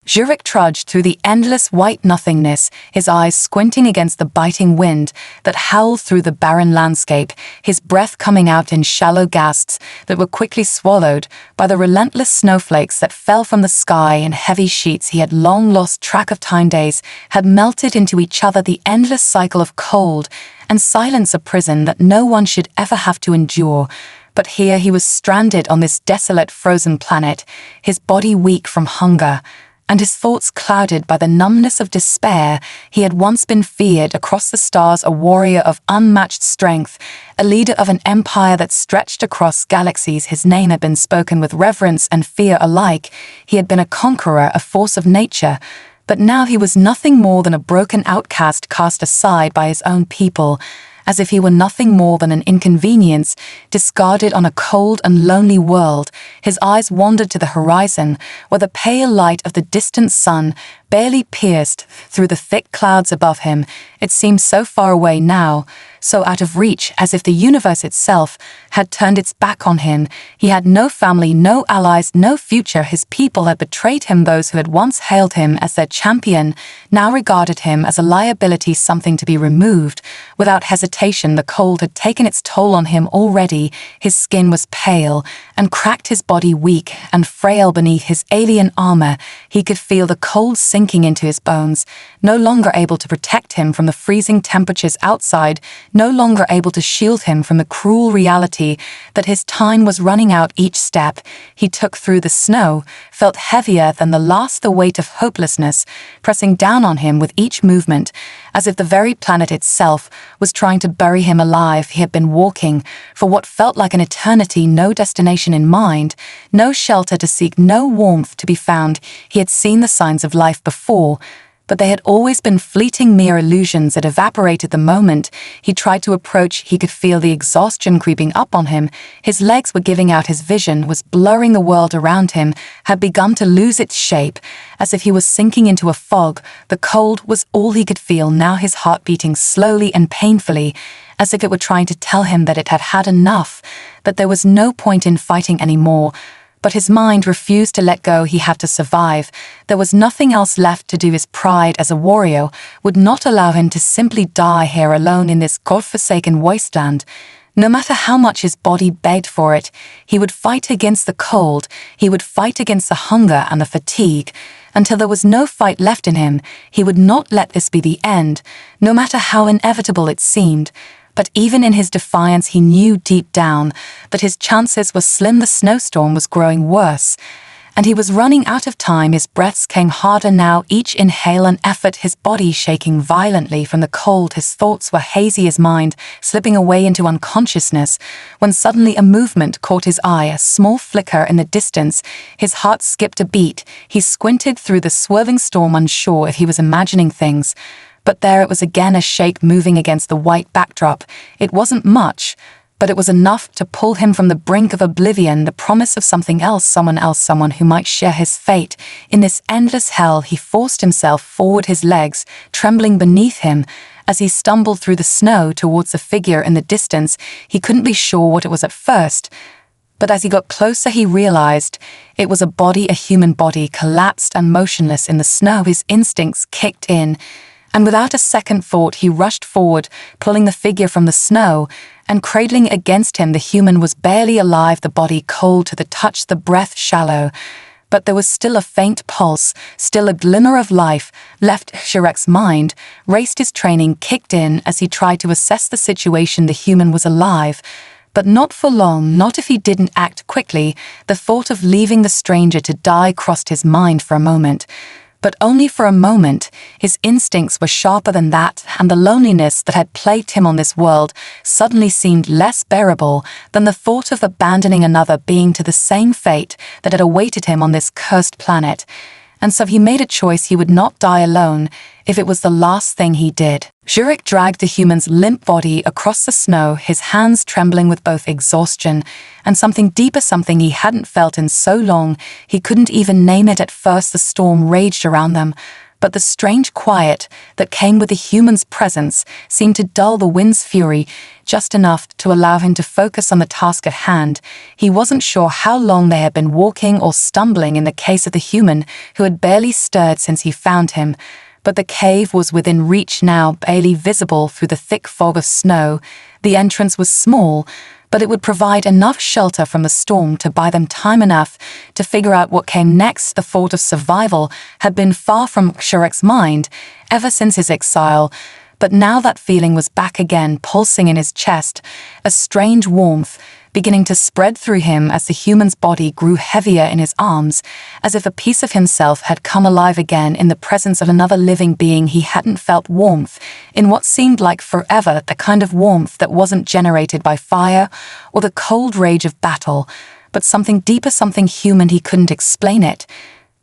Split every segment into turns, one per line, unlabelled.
Zurich trudged through the endless white nothingness, his eyes squinting against the biting wind that howled through the barren landscape, his breath coming out in shallow gasps that were quickly swallowed by the relentless snowflakes that fell from the sky in heavy sheets. He had long lost track of time. Days had melted into each other, the endless cycle of cold and silence, a prison that no one should ever have to endure. But here he was stranded on this desolate frozen planet, his body weak from hunger, and his thoughts clouded by the numbness of despair. He had once been feared across the stars, a warrior of unmatched strength, a leader of an empire that stretched across galaxies. His name had been spoken with reverence and fear alike. He had been a conqueror, a force of nature. But now he was nothing more than a broken outcast cast aside by his own people, as if he were nothing more than an inconvenience, discarded on a cold and lonely world. His eyes wandered to the horizon, where the pale light of the distant sun barely pierced through the thick clouds above him. It seemed so far away now, so out of reach, as if the universe itself had turned its back on him. He had no family, no allies, no future. His people had betrayed him. Those who had once hailed him as their champion now regarded him as a liability, something to be removed. Without hesitation, the cold had taken its toll on him already. His skin was pale and cracked, his body weak and frail beneath his alien armor. He could feel the cold sinking into his bones, no longer able to protect him from the freezing temperatures outside, no longer able to shield him from the cruel reality that his time was running out. Each step he took through the snow felt heavier than the last, the weight of hopelessness pressing down on him with each movement, as if the very planet itself was trying to bury him alive. He had been walking for what felt like an eternity, no destination in mind, no shelter to seek, no warmth to be found. He had seen the signs of life before, but they had always been fleeting, mere illusions that evaporated the moment he tried to approach. He could feel the exhaustion creeping up on him. His legs were giving out, his vision was blurring, the world around him had begun to lose its shape, as if he was sinking into a fog. The cold was all he could feel now, his heart beating slowly and painfully, as if it were trying to tell him that it had had enough, that there was no point in fighting anymore. But his mind refused to let go. He had to survive. There was nothing else left to do. His pride as a warrior would not allow him to simply die here alone in this godforsaken wasteland. No matter how much his body begged for it, he would fight against the cold, he would fight against the hunger and the fatigue, until there was no fight left in him. He would not let this be the end, no matter how inevitable it seemed. But even in his defiance, he knew deep down that his chances were slim. The snowstorm was growing worse, and he was running out of time. His breaths came harder now, each inhale an effort, his body shaking violently from the cold. His thoughts were hazy, his mind slipping away into unconsciousness, when suddenly a movement caught his eye, a small flicker in the distance. His heart skipped a beat. He squinted through the swirling storm, unsure if he was imagining things. But there it was again, a shape moving against the white backdrop. It wasn't much, but it was enough to pull him from the brink of oblivion, the promise of something else, someone who might share his fate. In this endless hell, he forced himself forward, his legs trembling beneath him as he stumbled through the snow towards the figure in the distance. He couldn't be sure what it was at first, but as he got closer, he realized it was a body, a human body, collapsed and motionless in the snow. His instincts kicked in, and without a second thought, he rushed forward, pulling the figure from the snow and cradling it against him. The human was barely alive, the body cold to the touch, the breath shallow. But there was still a faint pulse, still a glimmer of life left. Zurek's mind raced, his training kicked in as he tried to assess the situation. The human was alive, but not for long, not if he didn't act quickly. The thought of leaving the stranger to die crossed his mind for a moment. But only for a moment. His instincts were sharper than that, and the loneliness that had plagued him on this world suddenly seemed less bearable than the thought of abandoning another being to the same fate that had awaited him on this cursed planet. And so he made a choice. He would not die alone if it was the last thing he did. Zurek dragged the human's limp body across the snow, his hands trembling with both exhaustion and something deeper, something he hadn't felt in so long. He couldn't even name it at first. The storm raged around them, but the strange quiet that came with the human's presence seemed to dull the wind's fury just enough to allow him to focus on the task at hand. He wasn't sure how long they had been walking or stumbling in the case of the human who had barely stirred since he found him, but the cave was within reach now, barely visible through the thick fog of snow. The entrance was small, but it would provide enough shelter from the storm to buy them time enough to figure out what came next. The thought of survival had been far from Sharek's mind ever since his exile, but now that feeling was back again, pulsing in his chest, a strange warmth beginning to spread through him as the human's body grew heavier in his arms, as if a piece of himself had come alive again in the presence of another living being. He hadn't felt warmth in what seemed like forever, the kind of warmth that wasn't generated by fire or the cold rage of battle, but something deeper, something human. He couldn't explain it.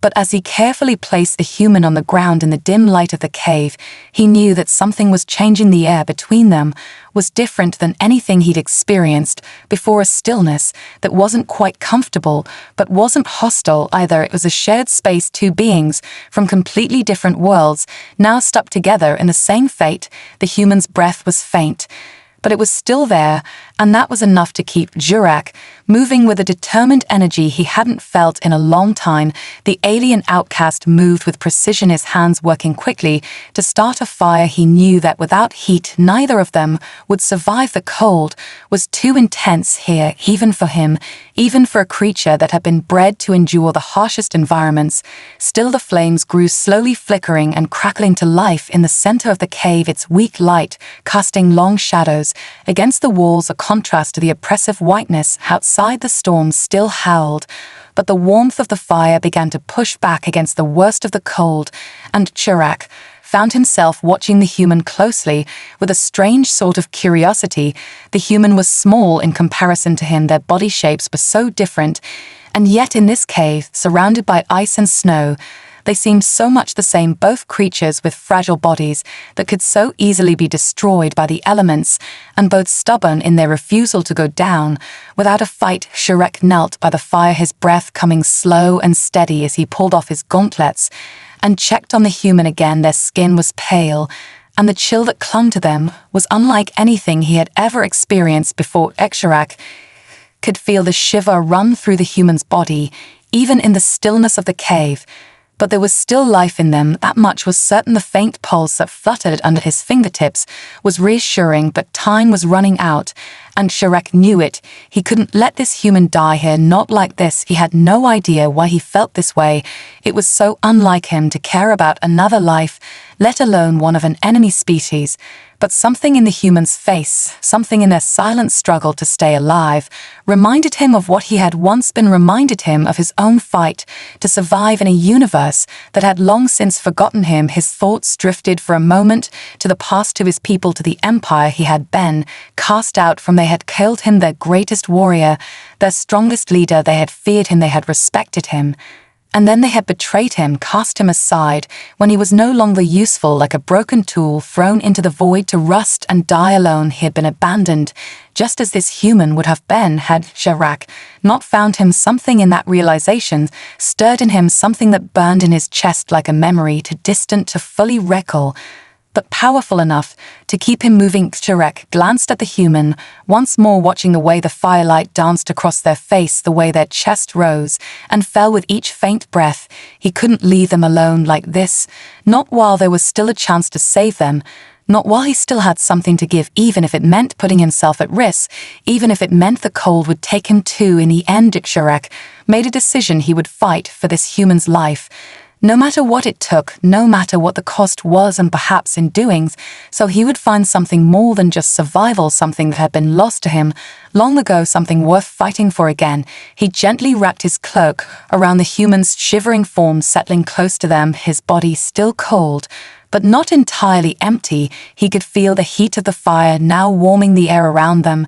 But as he carefully placed the human on the ground in the dim light of the cave, he knew that something was changing. The air between them was different than anything he'd experienced before, a stillness that wasn't quite comfortable, but wasn't hostile either. It was a shared space, two beings from completely different worlds, now stuck together in the same fate. The human's breath was faint, but it was still there, and that was enough to keep Sharek moving with a determined energy he hadn't felt in a long time. The alien outcast moved with precision, his hands working quickly to start a fire. He knew that without heat, neither of them would survive. The cold was too intense here, even for him, even for a creature that had been bred to endure the harshest environments. Still, the flames grew, slowly flickering and crackling to life in the center of the cave, its weak light casting long shadows against the walls, a contrast to the oppressive whiteness outside. The storm still howled, but the warmth of the fire began to push back against the worst of the cold, and Sharek found himself watching the human closely with a strange sort of curiosity. The human was small in comparison to him, their body shapes were so different, and yet in this cave, surrounded by ice and snow, they seemed so much the same, both creatures with fragile bodies that could so easily be destroyed by the elements, and both stubborn in their refusal to go down. Without a fight, Sharek knelt by the fire, his breath coming slow and steady as he pulled off his gauntlets and checked on the human again. Their skin was pale, and the chill that clung to them was unlike anything he had ever experienced before. Sharek could feel the shiver run through the human's body, even in the stillness of the cave. But there was still life in them, that much was certain. The faint pulse that fluttered under his fingertips was reassuring, but time was running out, and Sharek knew it. He couldn't let this human die here, not like this. He had no idea why he felt this way. It was so unlike him to care about another life, let alone one of an enemy species. But something in the human's face, something in their silent struggle to stay alive, reminded him of what he had once been, reminded him of his own fight to survive in a universe that had long since forgotten him. His thoughts drifted for a moment to the past, to his people, to the empire he had been cast out from. They had killed him, their greatest warrior, their strongest leader. They had feared him, they had respected him. And then they had betrayed him, cast him aside when he was no longer useful, like a broken tool thrown into the void to rust and die alone. He had been abandoned, just as this human would have been had Sharek not found him. Something in that realization stirred in him, something that burned in his chest like a memory, too distant to fully recall, but powerful enough to keep him moving. Sharek glanced at the human, once more watching the way the firelight danced across their face, the way their chest rose and fell with each faint breath. He couldn't leave them alone like this, not while there was still a chance to save them, not while he still had something to give, even if it meant putting himself at risk, even if it meant the cold would take him too. In the end, Sharek made a decision. He would fight for this human's life, no matter what it took, no matter what the cost was, and perhaps in doing so he would find something more than just survival, something that had been lost to him long ago, something worth fighting for again. He gently wrapped his cloak around the human's shivering form, settling close to them, his body still cold, but not entirely empty. He could feel the heat of the fire now warming the air around them,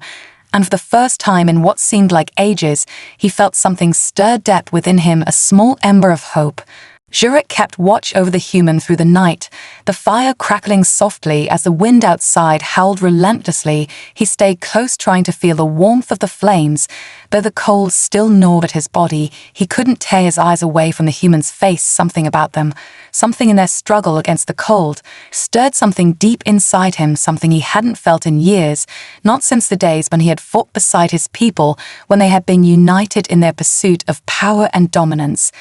and for the first time in what seemed like ages, he felt something stir deep within him, a small ember of hope. Jurek kept watch over the human through the night, the fire crackling softly as the wind outside howled relentlessly. He stayed close, trying to feel the warmth of the flames. Though the cold still gnawed at his body, he couldn't tear his eyes away from the human's face. Something about them, something in their struggle against the cold, stirred something deep inside him, something he hadn't felt in years, not since the days when he had fought beside his people, when they had been united in their pursuit of power and dominance.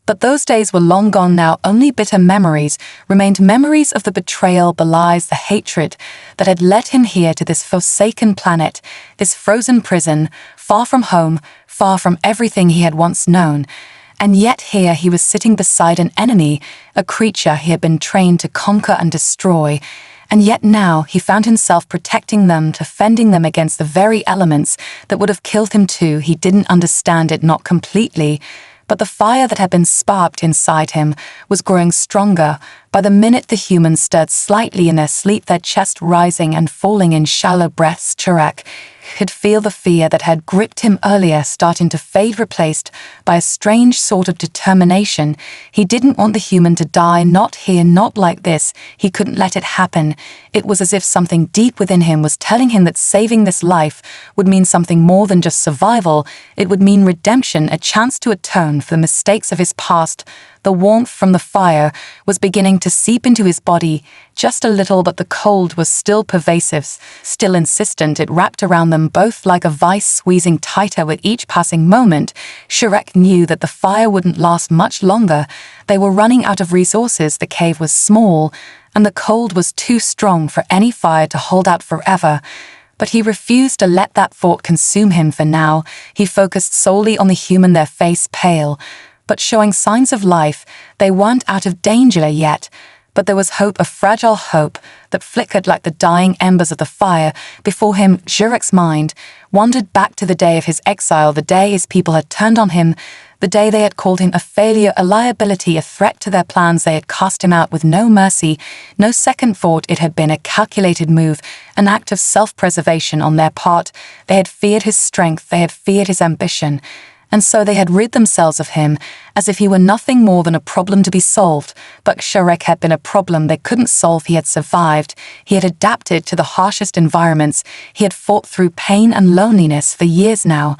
But those days were long gone now. Only bitter memories remained, memories of the betrayal, the lies, the hatred that had led him here to this forsaken planet, this frozen prison, far from home, far from everything he had once known. And yet here he was sitting beside an enemy, a creature he had been trained to conquer and destroy. And yet now he found himself protecting them, defending them against the very elements that would have killed him too. He didn't understand it, not completely. But the fire that had been sparked inside him was growing stronger. By the minute the humans stirred slightly in their sleep, their chest rising and falling in shallow breaths. Jurek could feel the fear that had gripped him earlier starting to fade, replaced by a strange sort of determination. He didn't want the human to die, not here, not like this. He couldn't let it happen. It was as if something deep within him was telling him that saving this life would mean something more than just survival. It would mean redemption, a chance to atone for the mistakes of his past. The warmth from the fire was beginning to seep into his body, just a little, but the cold was still pervasive, still insistent. It wrapped around them both like a vice, squeezing tighter with each passing moment. Jurek knew that the fire wouldn't last much longer. They were running out of resources. The cave was small, and the cold was too strong for any fire to hold out forever. But he refused to let that thought consume him for now. He focused solely on the human, their face pale, but showing signs of life. They weren't out of danger yet, but there was hope, a fragile hope that flickered like the dying embers of the fire. Before him, Jurek's mind wandered back to the day of his exile, the day his people had turned on him, the day they had called him a failure, a liability, a threat to their plans. They had cast him out with no mercy, no second thought. It had been a calculated move, an act of self-preservation on their part. They had feared his strength, they had feared his ambition. And so they had rid themselves of him, as if he were nothing more than a problem to be solved. But Jurek had been a problem they couldn't solve. He had survived. He had adapted to the harshest environments. He had fought through pain and loneliness for years now.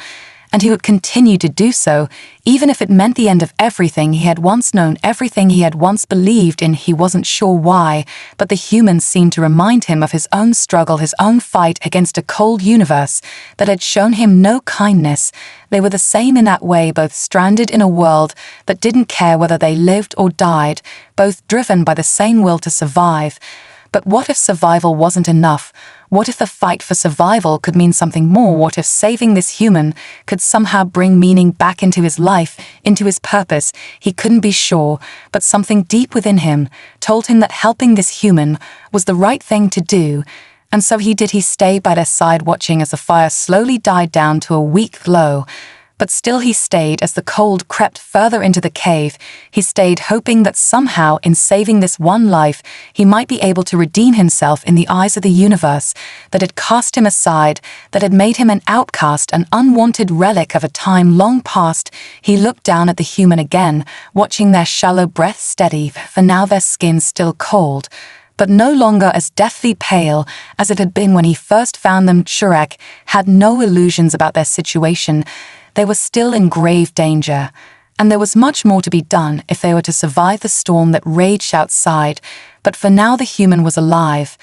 And he would continue to do so, even if it meant the end of everything he had once known, everything he had once believed in. He wasn't sure why, but the humans seemed to remind him of his own struggle, his own fight against a cold universe that had shown him no kindness. They were the same in that way, both stranded in a world that didn't care whether they lived or died, both driven by the same will to survive. But what if survival wasn't enough? What if the fight for survival could mean something more? What if saving this human could somehow bring meaning back into his life, into his purpose? He couldn't be sure, but something deep within him told him that helping this human was the right thing to do. And so he did. He stayed by their side, watching as the fire slowly died down to a weak glow. But still he stayed as the cold crept further into the cave. He stayed, hoping that somehow, in saving this one life, he might be able to redeem himself in the eyes of the universe that had cast him aside, that had made him an outcast, an unwanted relic of a time long past. He looked down at the human again, watching their shallow breath steady, for now their skin still cold, but no longer as deathly pale as it had been when he first found them. Jurek had no illusions about their situation. They were still in grave danger, and there was much more to be done if they were to survive the storm that raged outside. But for now the human was alive,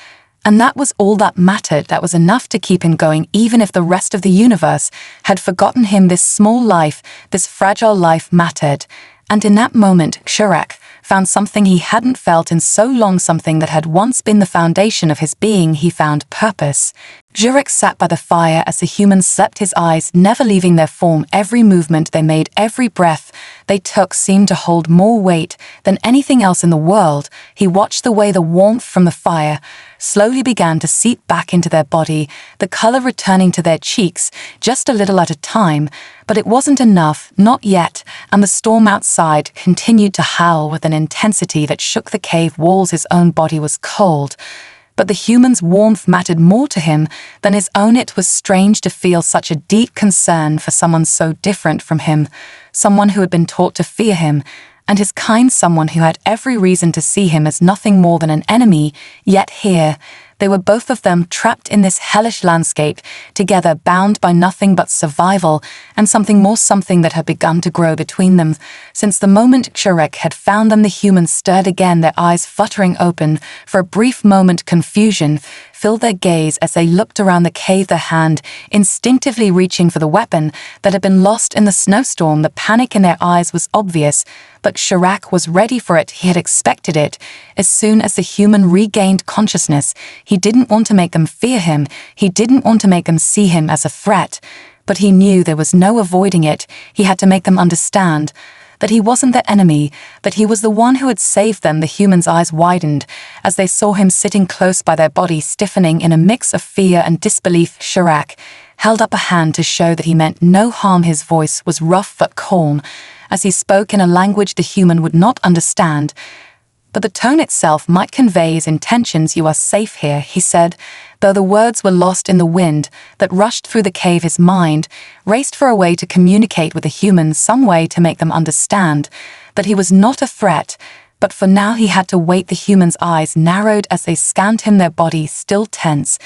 and that was all that mattered. That was enough to keep him going, even if the rest of the universe had forgotten him. This small life, this fragile life mattered. And in that moment, Jurek found something he hadn't felt in so long, something that had once been the foundation of his being. He found purpose. Jurek sat by the fire as the humans slept, his eyes never leaving their form. Every movement they made, every breath they took seemed to hold more weight than anything else in the world. He watched the way the warmth from the fire slowly began to seep back into their body, the color returning to their cheeks just a little at a time. But it wasn't enough, not yet, and the storm outside continued to howl with an intensity that shook the cave walls. His own body was cold, but the human's warmth mattered more to him than his own. It was strange to feel such a deep concern for someone so different from him, someone who had been taught to fear him, and his kind someone who had every reason to see him as nothing more than an enemy, yet here, they were both of them trapped in this hellish landscape, together bound by nothing but survival and something more, something that had begun to grow between them. Since the moment Shrek had found them, the humans stirred again, their eyes fluttering open. For a brief moment, confusion filled their gaze as they looked around the cave, their hand instinctively reaching for the weapon that had been lost in the snowstorm. The panic in their eyes was obvious, but Shrek was ready for it. He had expected it. As soon as the human regained consciousness, he didn't want to make them fear him. He didn't want to make them see him as a threat. But he knew there was no avoiding it. He had to make them understand that he wasn't their enemy, that he was the one who had saved them. The humans' eyes widened as they saw him sitting close by, their body stiffening in a mix of fear and disbelief. Shrek held up a hand to show that he meant no harm. His voice was rough but calm, as he spoke in a language the human would not understand. But the tone itself might convey his intentions. "You are safe here," he said, though the words were lost in the wind that rushed through the cave. His mind raced for a way to communicate with the humans, some way to make them understand that he was not a threat. But for now he had to wait. The humans' eyes narrowed as they scanned him, their body still tense,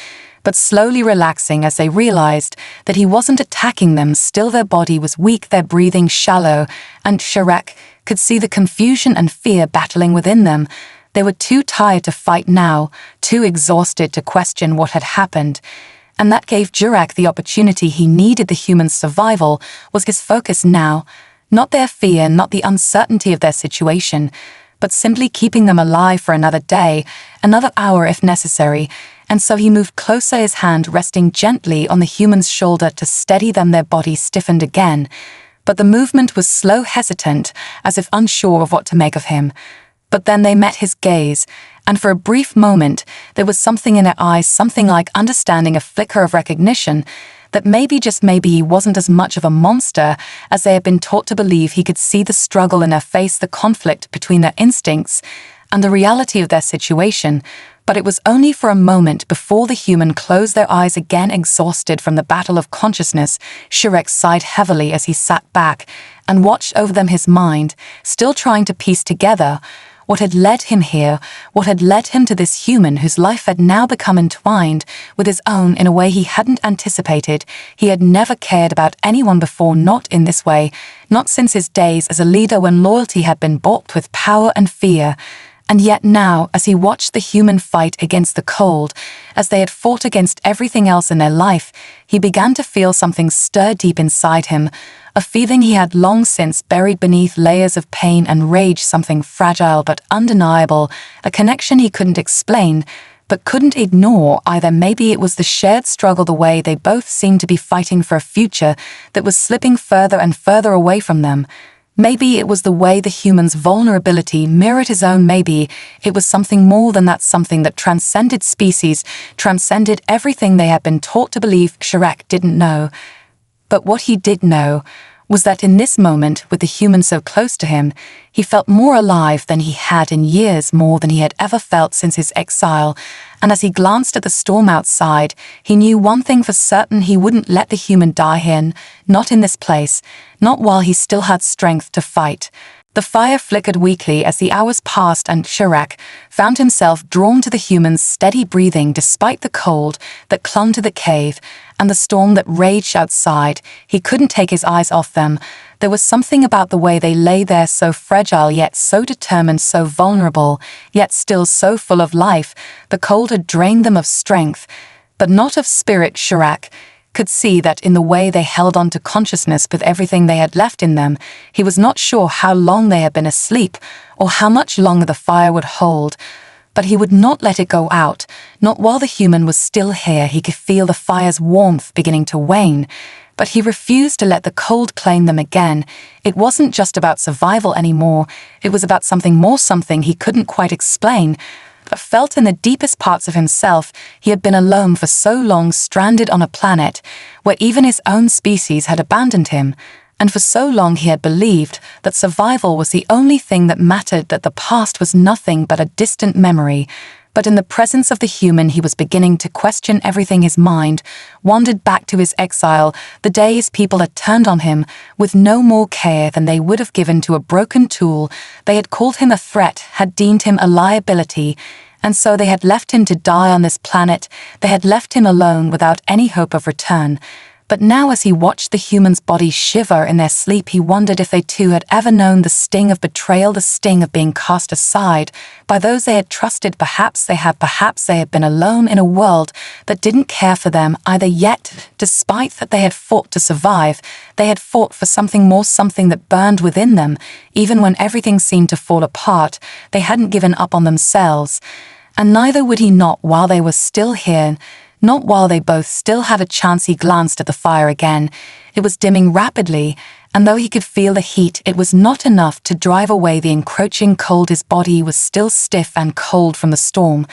but slowly relaxing as they realized that he wasn't attacking them. Still, their body was weak, their breathing shallow, and Shrek could see the confusion and fear battling within them. They were too tired to fight now, too exhausted to question what had happened. And that gave Shrek the opportunity he needed. The human's survival was his focus now, not their fear, not the uncertainty of their situation, but simply keeping them alive for another day, another hour if necessary. And so he moved closer, his hand resting gently on the human's shoulder to steady them. Their bodies stiffened again, but the movement was slow, hesitant, as if unsure of what to make of him. But then they met his gaze, and for a brief moment there was something in their eyes, something like understanding, a flicker of recognition, that maybe, just maybe, he wasn't as much of a monster as they had been taught to believe. He could see the struggle in their face, the conflict between their instincts and the reality of their situation. But it was only for a moment before the human closed their eyes again, exhausted from the battle of consciousness. Shrek sighed heavily as he sat back and watched over them, his mind still trying to piece together what had led him here, what had led him to this human whose life had now become entwined with his own in a way he hadn't anticipated. He had never cared about anyone before, not in this way, not since his days as a leader when loyalty had been bought with power and fear. And yet now, as he watched the human fight against the cold, as they had fought against everything else in their life, he began to feel something stir deep inside him, a feeling he had long since buried beneath layers of pain and rage, something fragile but undeniable, a connection he couldn't explain, but couldn't ignore either. Maybe it was the shared struggle, the way they both seemed to be fighting for a future that was slipping further and further away from them. Maybe it was the way the human's vulnerability mirrored his own. Maybe it was something more than that, something that transcended species, transcended everything they had been taught to believe. Shrek didn't know. But what he did know was that in this moment, with the human so close to him, he felt more alive than he had in years, more than he had ever felt since his exile. And as he glanced at the storm outside, he knew one thing for certain: he wouldn't let the human die here, not in this place, not while he still had strength to fight. The fire flickered weakly as the hours passed, and Shrek found himself drawn to the human's steady breathing despite the cold that clung to the cave and the storm that raged outside. He couldn't take his eyes off them. There was something about the way they lay there, so fragile yet so determined, so vulnerable yet still so full of life. The cold had drained them of strength, but not of spirit. Shrek could see that in the way they held on to consciousness with everything they had left in them. He was not sure how long they had been asleep, or how much longer the fire would hold, but he would not let it go out, not while the human was still here. He could feel the fire's warmth beginning to wane, but he refused to let the cold claim them again. It wasn't just about survival anymore, it was about something more, something he couldn't quite explain, but felt in the deepest parts of himself. He had been alone for so long, stranded on a planet where even his own species had abandoned him, and for so long he had believed that survival was the only thing that mattered, that the past was nothing but a distant memory. But in the presence of the human, he was beginning to question everything. His mind wandered back to his exile, the day his people had turned on him with no more care than they would have given to a broken tool. They had called him a threat, had deemed him a liability, and so they had left him to die on this planet. They had left him alone without any hope of return. But now, as he watched the humans' bodies shiver in their sleep, he wondered if they too had ever known the sting of betrayal, the sting of being cast aside by those they had trusted. Perhaps they had been alone in a world that didn't care for them either. Yet, despite that they had fought to survive, they had fought for something more, something that burned within them. Even when everything seemed to fall apart, they hadn't given up on themselves. And neither would he, not while they were still here. Not while they both still had a chance. He glanced at the fire again. It was dimming rapidly, and though he could feel the heat, it was not enough to drive away the encroaching cold. His body was still stiff and cold from the storm.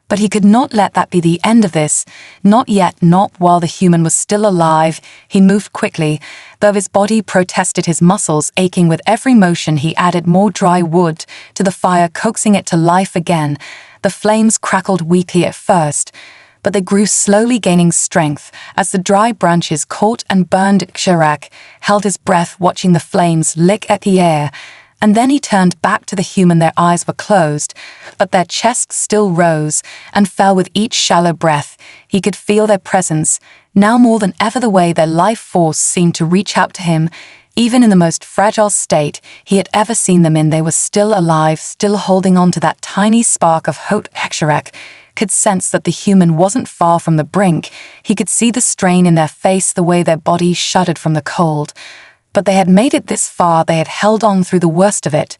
But he could not let that be the end of this. Not yet, not while the human was still alive. He moved quickly. Though his body protested, his muscles aching with every motion, he added more dry wood to the fire, coaxing it to life again. The flames crackled weakly at first, but they grew slowly, gaining strength as the dry branches caught and burned. Sharrak held his breath, watching the flames lick at the air, and then he turned back to the human. Their eyes were closed, but their chests still rose and fell with each shallow breath. He could feel their presence, now more than ever. The way their life force seemed to reach out to him. Even in the most fragile state he had ever seen them in, they were still alive, still holding on to that tiny spark of hope. Sharrak could sense that the human wasn't far from the brink. He could see the strain in their face, the way their bodies shuddered from the cold. But they had made it this far, they had held on through the worst of it.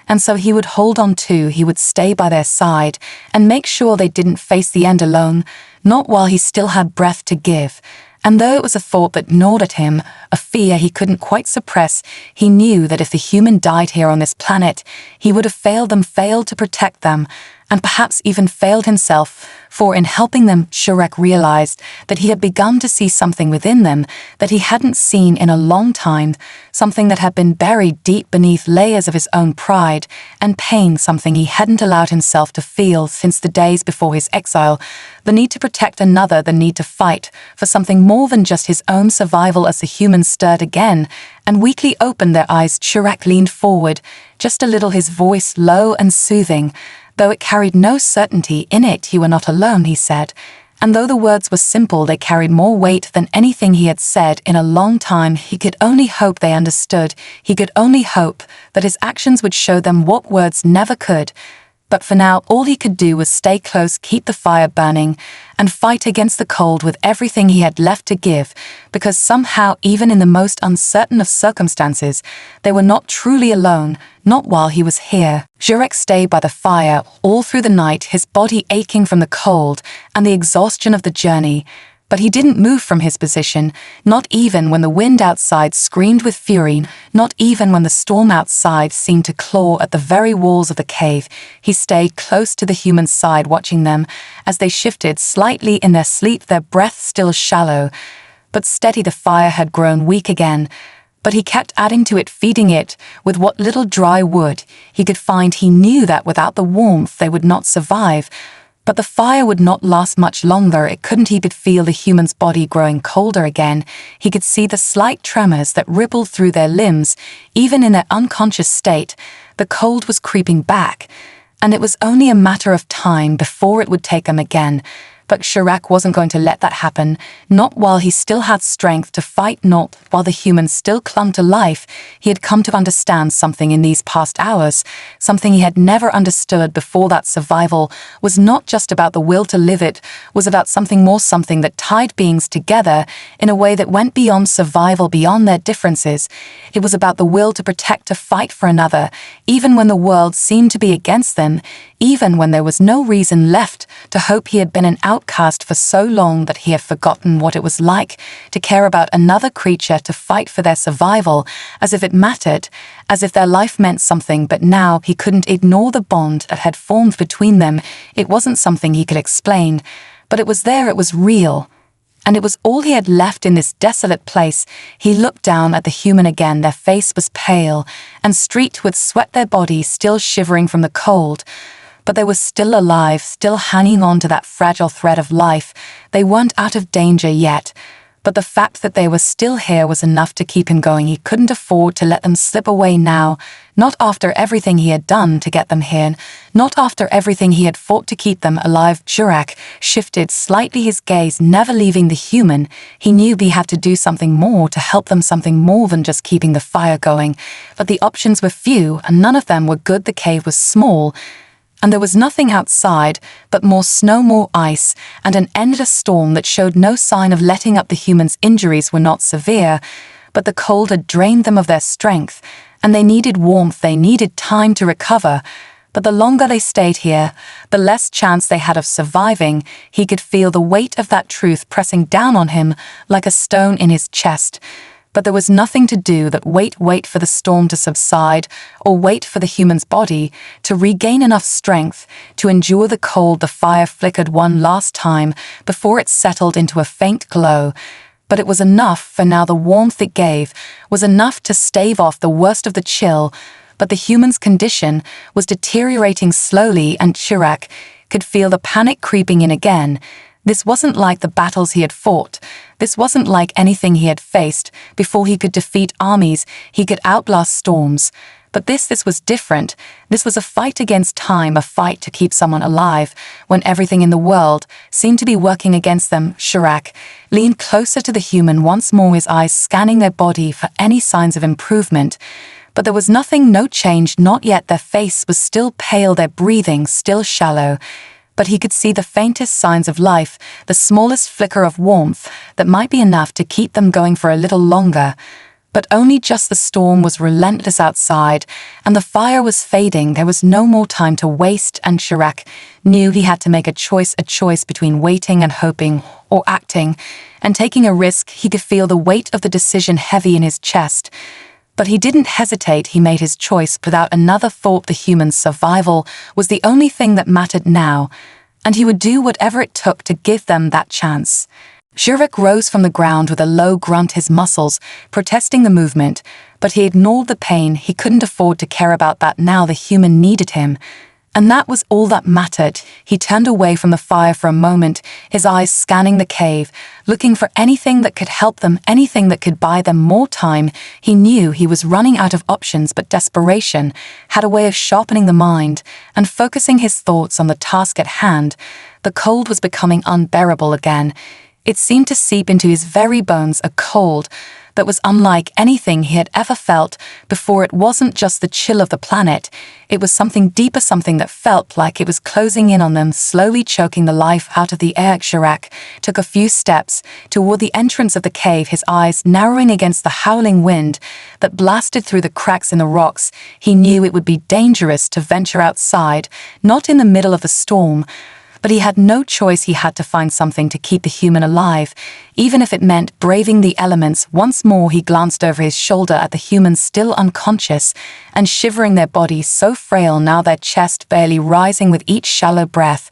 And so he would hold on too. He would stay by their side and make sure they didn't face the end alone, not while he still had breath to give. And though it was a thought that gnawed at him, a fear he couldn't quite suppress, he knew that if the human died here on this planet, he would have failed them, failed to protect them, and perhaps even failed himself. For in helping them, Sharrak realized that he had begun to see something within them that he hadn't seen in a long time, something that had been buried deep beneath layers of his own pride and pain, something he hadn't allowed himself to feel since the days before his exile, the need to protect another, the need to fight for something more than just his own survival. As the humans stirred again and weakly opened their eyes, Sharrak leaned forward, just a little, his voice low and soothing. Though it carried no certainty in it. "You are not alone," he said. And though the words were simple, they carried more weight than anything he had said in a long time. He could only hope they understood. He could only hope that his actions would show them what words never could. But for now, all he could do was stay close, keep the fire burning, and fight against the cold with everything he had left to give, because somehow, even in the most uncertain of circumstances, they were not truly alone, not while he was here. Sharrak stayed by the fire all through the night, his body aching from the cold and the exhaustion of the journey. But he didn't move from his position, not even when the wind outside screamed with fury, not even when the storm outside seemed to claw at the very walls of the cave. He stayed close to the human's side, watching them as they shifted slightly in their sleep, their breath still shallow but steady. The fire had grown weak again, but he kept adding to it, feeding it with what little dry wood he could find. He knew that without the warmth they would not survive. But the fire would not last much longer. It couldn't. He could feel the human's body growing colder again. He could see the slight tremors that rippled through their limbs. Even in their unconscious state, the cold was creeping back, and it was only a matter of time before it would take him again. But Sharrak wasn't going to let that happen, not while he still had strength to fight, not while the human still clung to life. He had come to understand something in these past hours, something he had never understood before. That survival was not just about the will to live, it was about something more, something that tied beings together in a way that went beyond survival, beyond their differences. It was about the will to protect, to fight for another, even when the world seemed to be against them, even when there was no reason left to hope. He had been an outcast for so long that he had forgotten what it was like to care about another creature, to fight for their survival, as if it mattered, as if their life meant something. But now he couldn't ignore the bond that had formed between them. It wasn't something he could explain, but it was there, it was real. And it was all he had left in this desolate place. He looked down at the human again. Their face was pale and streaked with sweat, their bodies still shivering from the cold. But they were still alive, still hanging on to that fragile thread of life. They weren't out of danger yet. But the fact that they were still here was enough to keep him going. He couldn't afford to let them slip away now, not after everything he had done to get them here, not after everything he had fought to keep them alive. Jurak shifted slightly, his gaze never leaving the human. He knew he had to do something more to help them, something more than just keeping the fire going. But the options were few, and none of them were good. The cave was small, and there was nothing outside but more snow, more ice, and an endless storm that showed no sign of letting up. The humans' injuries were not severe, but the cold had drained them of their strength, and they needed warmth, they needed time to recover. But the longer they stayed here, the less chance they had of surviving. He could feel the weight of that truth pressing down on him like a stone in his chest. But there was nothing to do but wait for the storm to subside, or wait for the human's body to regain enough strength to endure the cold. The fire flickered one last time before it settled into a faint glow. But it was enough for now. The warmth it gave was enough to stave off the worst of the chill. But the human's condition was deteriorating slowly, and Jurak could feel the panic creeping in again. This wasn't like the battles he had fought. This wasn't like anything he had faced before. He could defeat armies, he could outlast storms. But this was different. This was a fight against time, a fight to keep someone alive when everything in the world seemed to be working against them. Jurak leaned closer to the human once more, his eyes scanning their body for any signs of improvement. But there was nothing, no change, not yet. Their face was still pale, their breathing still shallow. But he could see the faintest signs of life, the smallest flicker of warmth that might be enough to keep them going for a little longer. But only just. The storm was relentless outside, and the fire was fading. There was no more time to waste, and Jurak knew he had to make a choice between waiting and hoping, or acting and taking a risk. He could feel the weight of the decision heavy in his chest. But he didn't hesitate. He made his choice without another thought. The human's survival was the only thing that mattered now, and he would do whatever it took to give them that chance. Jurak rose from the ground with a low grunt, his muscles protesting the movement, but he ignored the pain. He couldn't afford to care about that now. The human needed him, and that was all that mattered. He turned away from the fire for a moment, his eyes scanning the cave, looking for anything that could help them, anything that could buy them more time. He knew he was running out of options, but desperation had a way of sharpening the mind and focusing his thoughts on the task at hand. The cold was becoming unbearable again. It seemed to seep into his very bones, a cold that was unlike anything he had ever felt before. It wasn't just the chill of the planet. It was something deeper, something that felt like it was closing in on them, slowly choking the life out of the air. Jurak took a few steps toward the entrance of the cave, his eyes narrowing against the howling wind that blasted through the cracks in the rocks. He knew it would be dangerous to venture outside, not in the middle of the storm. But he had no choice. He had to find something to keep the human alive, even if it meant braving the elements. Once more he glanced over his shoulder at the humans, still unconscious and shivering, their bodies so frail now, their chest barely rising with each shallow breath.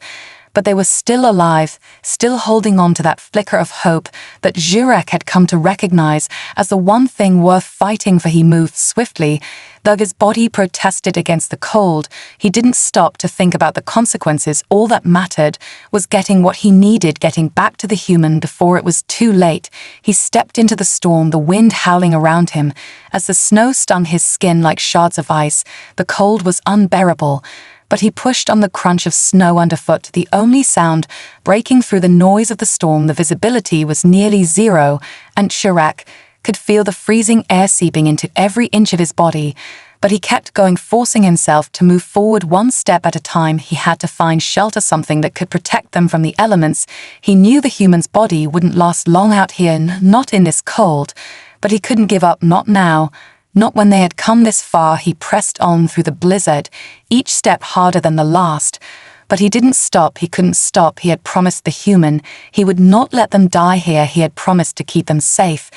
But they were still alive, still holding on to that flicker of hope that Jurak had come to recognize as the one thing worth fighting for. He moved swiftly. Though his body protested against the cold, he didn't stop to think about the consequences. All that mattered was getting what he needed, getting back to the human before it was too late. He stepped into the storm, the wind howling around him as the snow stung his skin like shards of ice. The cold was unbearable. But he pushed on the crunch of snow underfoot, the only sound breaking through the noise of the storm. The visibility was nearly zero, and Jurak could feel the freezing air seeping into every inch of his body. But he kept going, forcing himself to move forward one step at a time. He had to find shelter, something that could protect them from the elements. He knew the human's body wouldn't last long out here, not in this cold. But he couldn't give up, not now. Not when they had come this far. He pressed on through the blizzard, each step harder than the last. But he didn't stop. He couldn't stop. He had promised the human he would not let them die here. He had promised to keep them safe.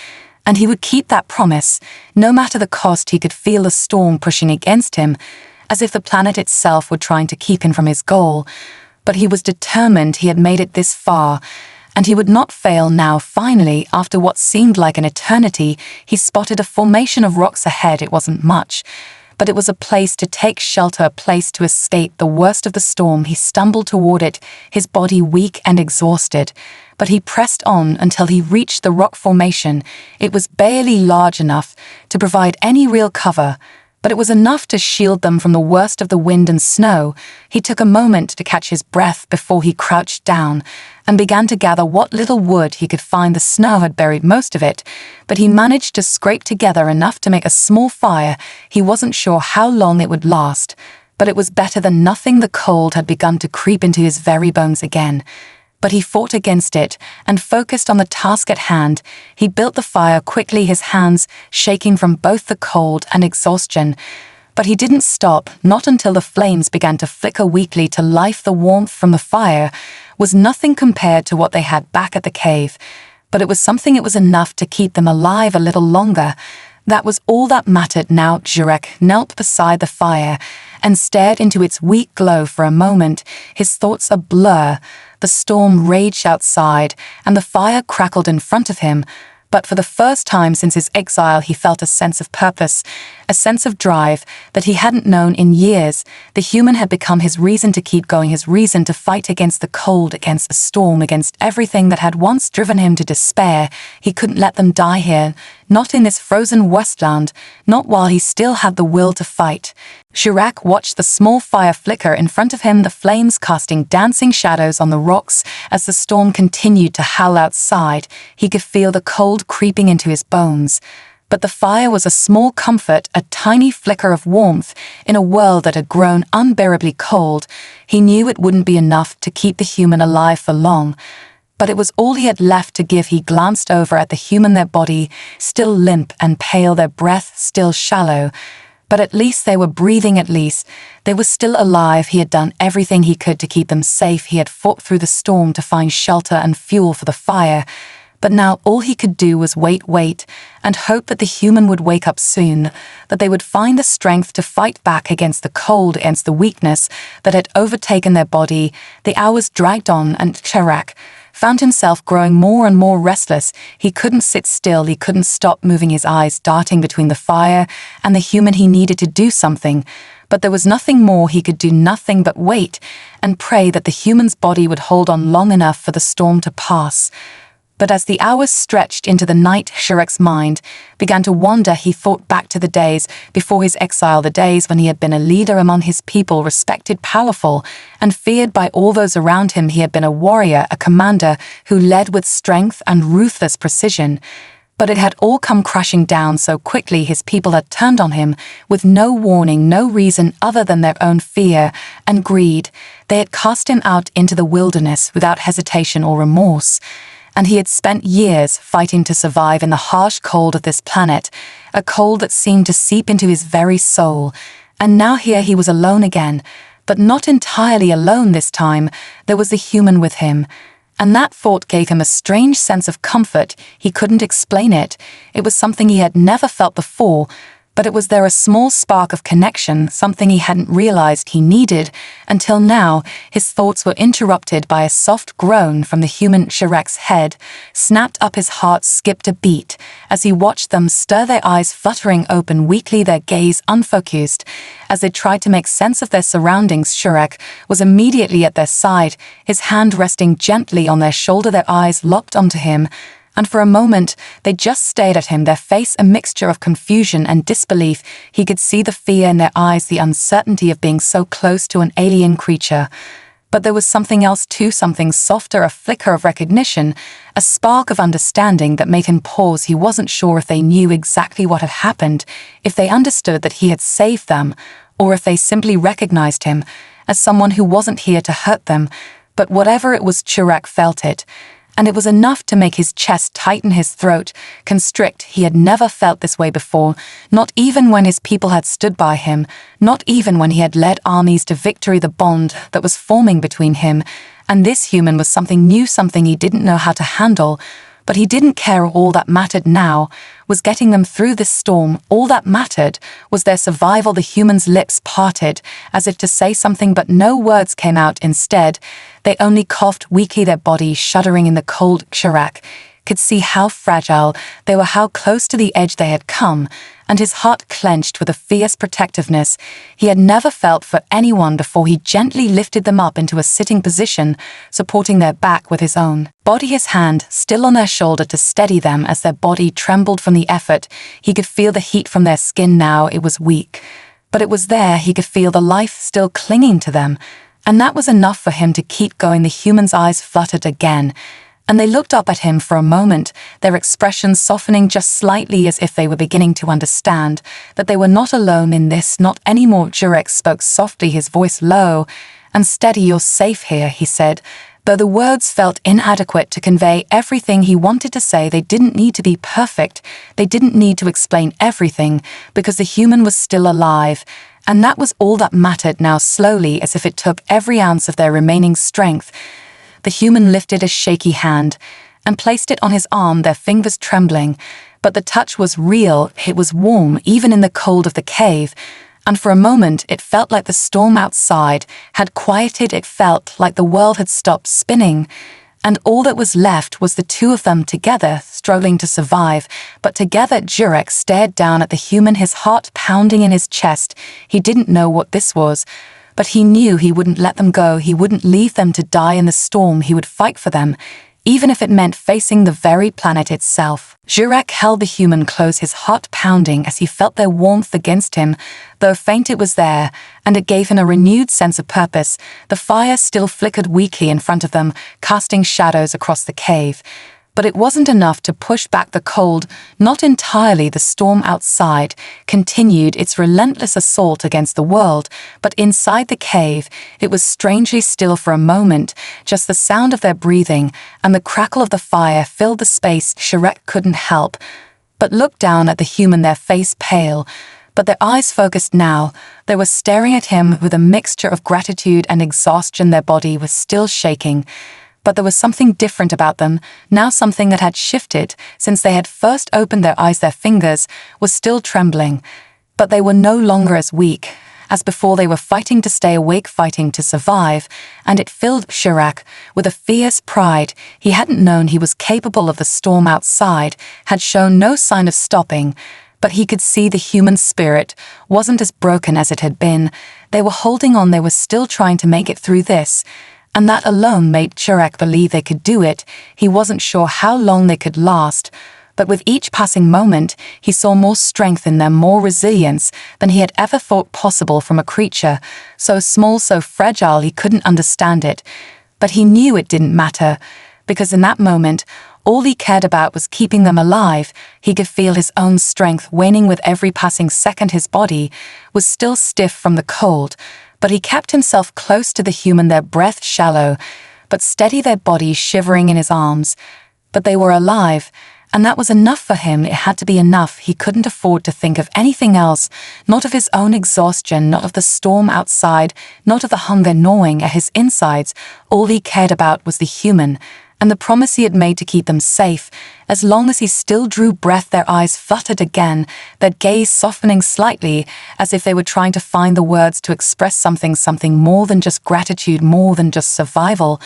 And he would keep that promise, no matter the cost. He could feel the storm pushing against him, as if the planet itself were trying to keep him from his goal. But he was determined. He had made it this far, and he would not fail now. Finally, after what seemed like an eternity, he spotted a formation of rocks ahead. It wasn't much, but it was a place to take shelter, a place to escape the worst of the storm. He stumbled toward it, his body weak and exhausted. But he pressed on until he reached the rock formation. It was barely large enough to provide any real cover, but it was enough to shield them from the worst of the wind and snow. He took a moment to catch his breath before he crouched down and began to gather what little wood he could find. The snow had buried most of it, but he managed to scrape together enough to make a small fire. He wasn't sure how long it would last, but it was better than nothing. The cold had begun to creep into his very bones again. But he fought against it and focused on the task at hand. He built the fire quickly, his hands shaking from both the cold and exhaustion. But he didn't stop, not until the flames began to flicker weakly to life. The warmth from the fire was nothing compared to what they had back at the cave, but it was something. It was enough to keep them alive a little longer. That was all that mattered now. Shrek knelt beside the fire and stared into its weak glow for a moment, his thoughts a blur. The storm raged outside, and the fire crackled in front of him. But for the first time since his exile, he felt a sense of purpose, a sense of drive that he hadn't known in years. The human had become his reason to keep going, his reason to fight against the cold, against the storm, against everything that had once driven him to despair. He couldn't let them die here, not in this frozen wasteland, not while he still had the will to fight. Shrek watched the small fire flicker in front of him, the flames casting dancing shadows on the rocks as the storm continued to howl outside. He could feel the cold creeping into his bones. But the fire was a small comfort, a tiny flicker of warmth in a world that had grown unbearably cold. He knew it wouldn't be enough to keep the human alive for long, but it was all he had left to give. He glanced over at the human, their body still limp and pale, their breath still shallow. But at least they were breathing, at least they were still alive. He had done everything he could to keep them safe. He had fought through the storm to find shelter and fuel for the fire. But now all he could do was wait, and hope that the human would wake up soon, that they would find the strength to fight back against the cold, against the weakness that had overtaken their body. The hours dragged on, and Shrek found himself growing more and more restless. He couldn't sit still, he couldn't stop moving, his eyes darting between the fire and the human. He needed to do something, but there was nothing more he could do, nothing but wait and pray that the human's body would hold on long enough for the storm to pass. But as the hours stretched into the night, Shrek's mind began to wander. He thought back to the days before his exile, the days when he had been a leader among his people, respected, powerful, and feared by all those around him. He had been a warrior, a commander who led with strength and ruthless precision. But it had all come crashing down so quickly. His people had turned on him with no warning, no reason other than their own fear and greed. They had cast him out into the wilderness without hesitation or remorse. And he had spent years fighting to survive in the harsh cold of this planet, a cold that seemed to seep into his very soul. And now here he was alone again, but not entirely alone this time. There was the human with him. And that thought gave him a strange sense of comfort. He couldn't explain it. It was something he had never felt before, but it was there, a small spark of connection, something he hadn't realized he needed until now. His thoughts were interrupted by a soft groan from the human. Shrek's head snapped up, his heart skipped a beat as he watched them stir, their eyes fluttering open weakly, their gaze unfocused as they tried to make sense of their surroundings. Shrek was immediately at their side, his hand resting gently on their shoulder, their eyes locked onto him. And for a moment, they just stared at him, their face a mixture of confusion and disbelief. He could see the fear in their eyes, the uncertainty of being so close to an alien creature. But there was something else too, something softer, a flicker of recognition, a spark of understanding that made him pause. He wasn't sure if they knew exactly what had happened, if they understood that he had saved them, or if they simply recognized him as someone who wasn't here to hurt them. But whatever it was, Shrek felt it. And it was enough to make his chest tighten, his throat constrict. He had never felt this way before, not even when his people had stood by him, not even when he had led armies to victory. The bond that was forming between him and this human was something new, something he didn't know how to handle. But he didn't care. All that mattered now was getting them through this storm. All that mattered was their survival. The human's lips parted as if to say something, but no words came out. Instead, they only coughed weakly, their bodies shuddering in the cold. Shrek could see how fragile they were, how close to the edge they had come, and his heart clenched with a fierce protectiveness he had never felt for anyone before. He gently lifted them up into a sitting position, supporting their back with his own body, his hand still on their shoulder to steady them as their body trembled from the effort. He could feel the heat from their skin now. It was weak, but it was there. He could feel the life still clinging to them, and that was enough for him to keep going. The human's eyes fluttered again, and they looked up at him for a moment, their expressions softening just slightly as if they were beginning to understand that they were not alone in this, not anymore. Jurek spoke softly, his voice low and steady. "You're safe here," he said, though the words felt inadequate to convey everything he wanted to say. They didn't need to be perfect, they didn't need to explain everything, because the human was still alive, and that was all that mattered now. Slowly, as if it took every ounce of their remaining strength, the human lifted a shaky hand and placed it on his arm, their fingers trembling, but the touch was real. It was warm, even in the cold of the cave, and for a moment it felt like the storm outside had quieted. It felt like the world had stopped spinning, and all that was left was the two of them together, struggling to survive, but together. Jurek stared down at the human, his heart pounding in his chest. He didn't know what this was, but he knew he wouldn't let them go. He wouldn't leave them to die in the storm. He would fight for them, even if it meant facing the very planet itself. Jurek held the human close, his heart pounding as he felt their warmth against him. Though faint, it was there, and it gave him a renewed sense of purpose. The fire still flickered weakly in front of them, casting shadows across the cave. But it wasn't enough to push back the cold. Not entirely. The storm outside continued its relentless assault against the world, but inside the cave, it was strangely still for a moment. Just the sound of their breathing and the crackle of the fire filled the space. Jurek couldn't help but look down at the human, their face pale, but their eyes focused now. They were staring at him with a mixture of gratitude and exhaustion. Their body was still shaking, but there was something different about them, now something that had shifted since they had first opened their eyes. Their fingers were still trembling, but they were no longer as weak as before. They were fighting to stay awake, fighting to survive, and it filled Jurek with a fierce pride. He hadn't known he was capable of. The storm outside had shown no sign of stopping, but he could see the human spirit wasn't as broken as it had been. They were holding on, they were still trying to make it through this, and that alone made Jurek believe they could do it. He wasn't sure how long they could last, but with each passing moment, he saw more strength in them, more resilience than he had ever thought possible from a creature so small, so fragile. He couldn't understand it, but he knew it didn't matter, because in that moment, all he cared about was keeping them alive. He could feel his own strength waning with every passing second. His body was still stiff from the cold, but he kept himself close to the human, their breath shallow but steady, their bodies shivering in his arms. But they were alive, and that was enough for him. It had to be enough. He couldn't afford to think of anything else, not of his own exhaustion, not of the storm outside, not of the hunger gnawing at his insides. All he cared about was the human, and the promise he had made to keep them safe. As long as he still drew breath, their eyes fluttered again, their gaze softening slightly, as if they were trying to find the words to express something more than just gratitude, more than just survival.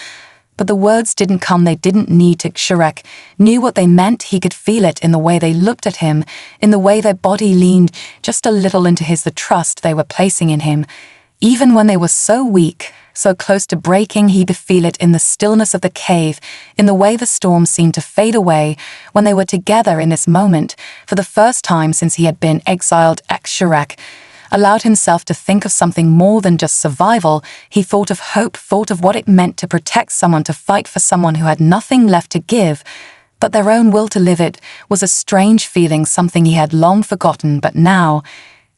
But the words didn't come. They didn't need to. Jurek knew what they meant. He could feel it in the way they looked at him, in the way their body leaned just a little into his, the trust they were placing in him. Even when they were so weak, so close to breaking, he could feel it in the stillness of the cave, in the way the storm seemed to fade away when they were together in this moment. For the first time since he had been exiled, Jurek allowed himself to think of something more than just survival. He thought of hope, thought of what it meant to protect someone, to fight for someone who had nothing left to give, but their own will to live. It was a strange feeling, something he had long forgotten, but now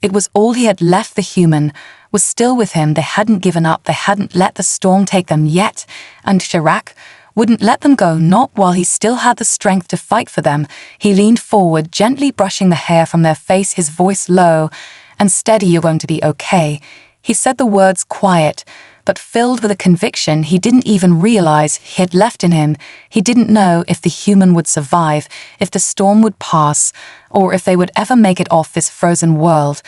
it was all he had left. The human was still with him. They hadn't given up. They hadn't let the storm take them yet, and Jurek wouldn't let them go, not while he still had the strength to fight for them. He leaned forward, gently brushing the hair from their face, his voice low and steady. "You're going to be okay." He said the words quiet, but filled with a conviction he didn't even realize he had left in him. He didn't know if the human would survive, if the storm would pass, or if they would ever make it off this frozen world.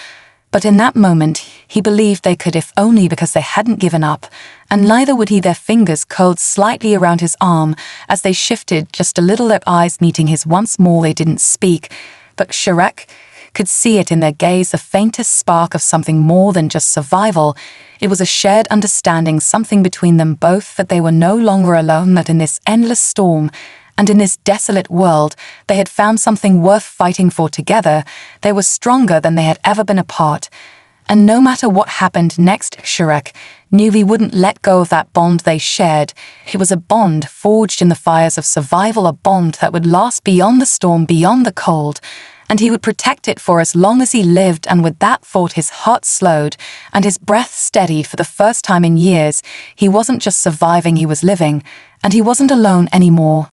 But in that moment, he believed they could if only because they hadn't given up, and neither would he. Their fingers curled slightly around his arm as they shifted just a little, their eyes meeting his once more. They didn't speak, but Shrek could see it in their gaze, the faintest spark of something more than just survival. It was a shared understanding, something between them both, that they were no longer alone, that in this endless storm and in this desolate world, they had found something worth fighting for together. They were stronger than they had ever been apart. And no matter what happened next, Shrek knew he wouldn't let go of that bond they shared. It was a bond forged in the fires of survival, a bond that would last beyond the storm, beyond the cold. And he would protect it for as long as he lived. And with that thought, his heart slowed and his breath steadied. For the first time in years, he wasn't just surviving, he was living. And he wasn't alone anymore.